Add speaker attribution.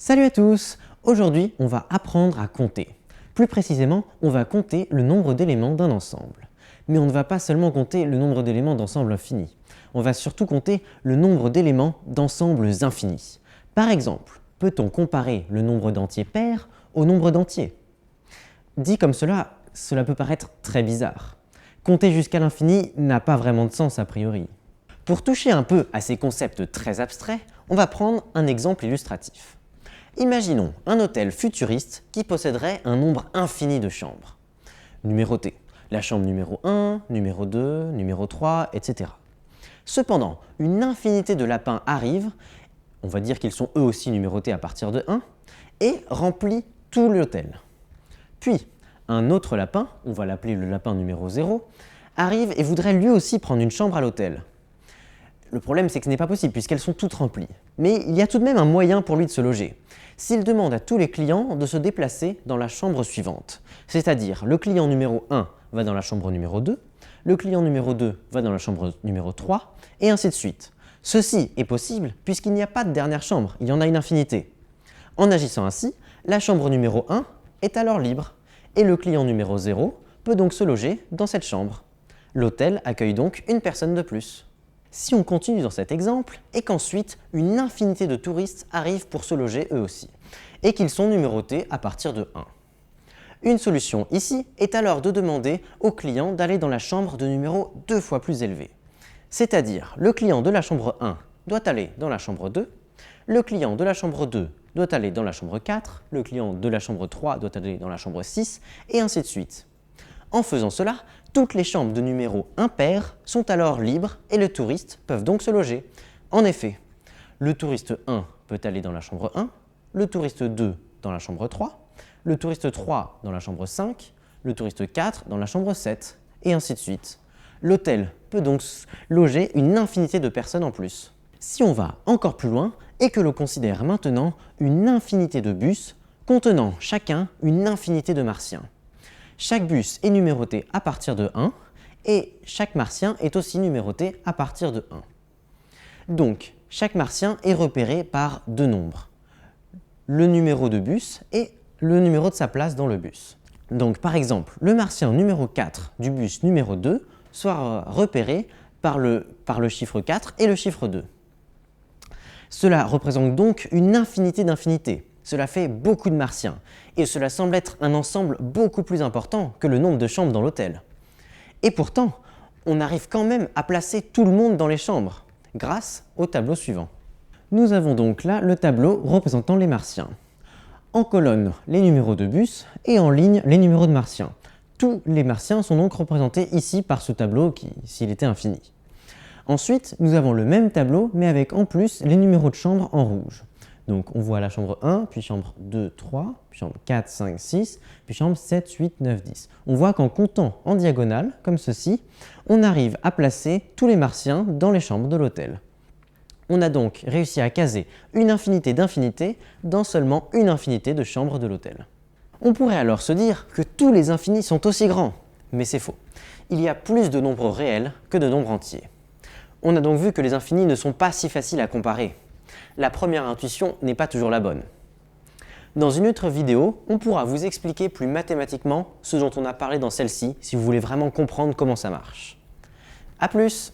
Speaker 1: Salut à tous! Aujourd'hui, on va apprendre à compter. Plus précisément, on va compter le nombre d'éléments d'un ensemble. Mais on ne va pas seulement compter le nombre d'éléments d'ensemble infini. On va surtout compter le nombre d'éléments d'ensembles infinis. Par exemple, peut-on comparer le nombre d'entiers pairs au nombre d'entiers? Dit comme cela peut paraître très bizarre. Compter jusqu'à l'infini n'a pas vraiment de sens a priori. Pour toucher un peu à ces concepts très abstraits, on va prendre un exemple illustratif. Imaginons un hôtel futuriste qui posséderait un nombre infini de chambres, numérotées. La chambre numéro 1, numéro 2, numéro 3, etc. Cependant, une infinité de lapins arrivent, on va dire qu'ils sont eux aussi numérotés à partir de 1, et remplissent tout l'hôtel. Puis, un autre lapin, on va l'appeler le lapin numéro 0, arrive et voudrait lui aussi prendre une chambre à l'hôtel. Le problème, c'est que ce n'est pas possible puisqu'elles sont toutes remplies. Mais il y a tout de même un moyen pour lui de se loger. S'il demande à tous les clients de se déplacer dans la chambre suivante, c'est-à-dire le client numéro 1 va dans la chambre numéro 2, le client numéro 2 va dans la chambre numéro 3, et ainsi de suite. Ceci est possible puisqu'il n'y a pas de dernière chambre, il y en a une infinité. En agissant ainsi, la chambre numéro 1 est alors libre, et le client numéro 0 peut donc se loger dans cette chambre. L'hôtel accueille donc une personne de plus. Si on continue dans cet exemple, et qu'ensuite une infinité de touristes arrivent pour se loger eux aussi, et qu'ils sont numérotés à partir de 1. Une solution ici est alors de demander au client d'aller dans la chambre de numéro 2 fois plus élevé. C'est-à-dire, le client de la chambre 1 doit aller dans la chambre 2, le client de la chambre 2 doit aller dans la chambre 4, le client de la chambre 3 doit aller dans la chambre 6, et ainsi de suite. En faisant cela, toutes les chambres de numéro impair sont alors libres et les touristes peuvent donc se loger. En effet, le touriste 1 peut aller dans la chambre 1, le touriste 2 dans la chambre 3, le touriste 3 dans la chambre 5, le touriste 4 dans la chambre 7, et ainsi de suite. L'hôtel peut donc loger une infinité de personnes en plus. Si on va encore plus loin et que l'on considère maintenant une infinité de bus contenant chacun une infinité de martiens. Chaque bus est numéroté à partir de 1 et chaque martien est aussi numéroté à partir de 1. Donc, chaque martien est repéré par deux nombres, le numéro de bus et le numéro de sa place dans le bus. Donc, par exemple, le martien numéro 4 du bus numéro 2 sera repéré par le chiffre 4 et le chiffre 2. Cela représente donc une infinité d'infinités. Cela fait beaucoup de martiens, et cela semble être un ensemble beaucoup plus important que le nombre de chambres dans l'hôtel. Et pourtant, on arrive quand même à placer tout le monde dans les chambres, grâce au tableau suivant. Nous avons donc là le tableau représentant les martiens. En colonne, les numéros de bus, et en ligne, les numéros de martiens. Tous les martiens sont donc représentés ici par ce tableau qui, s'il était infini. Ensuite, nous avons le même tableau, mais avec en plus les numéros de chambres en rouge. Donc on voit la chambre 1, puis chambre 2, 3, puis chambre 4, 5, 6, puis chambre 7, 8, 9, 10. On voit qu'en comptant en diagonale, comme ceci, on arrive à placer tous les martiens dans les chambres de l'hôtel. On a donc réussi à caser une infinité d'infinités dans seulement une infinité de chambres de l'hôtel. On pourrait alors se dire que tous les infinis sont aussi grands, mais c'est faux. Il y a plus de nombres réels que de nombres entiers. On a donc vu que les infinis ne sont pas si faciles à comparer. La première intuition n'est pas toujours la bonne. Dans une autre vidéo, on pourra vous expliquer plus mathématiquement ce dont on a parlé dans celle-ci si vous voulez vraiment comprendre comment ça marche. A plus!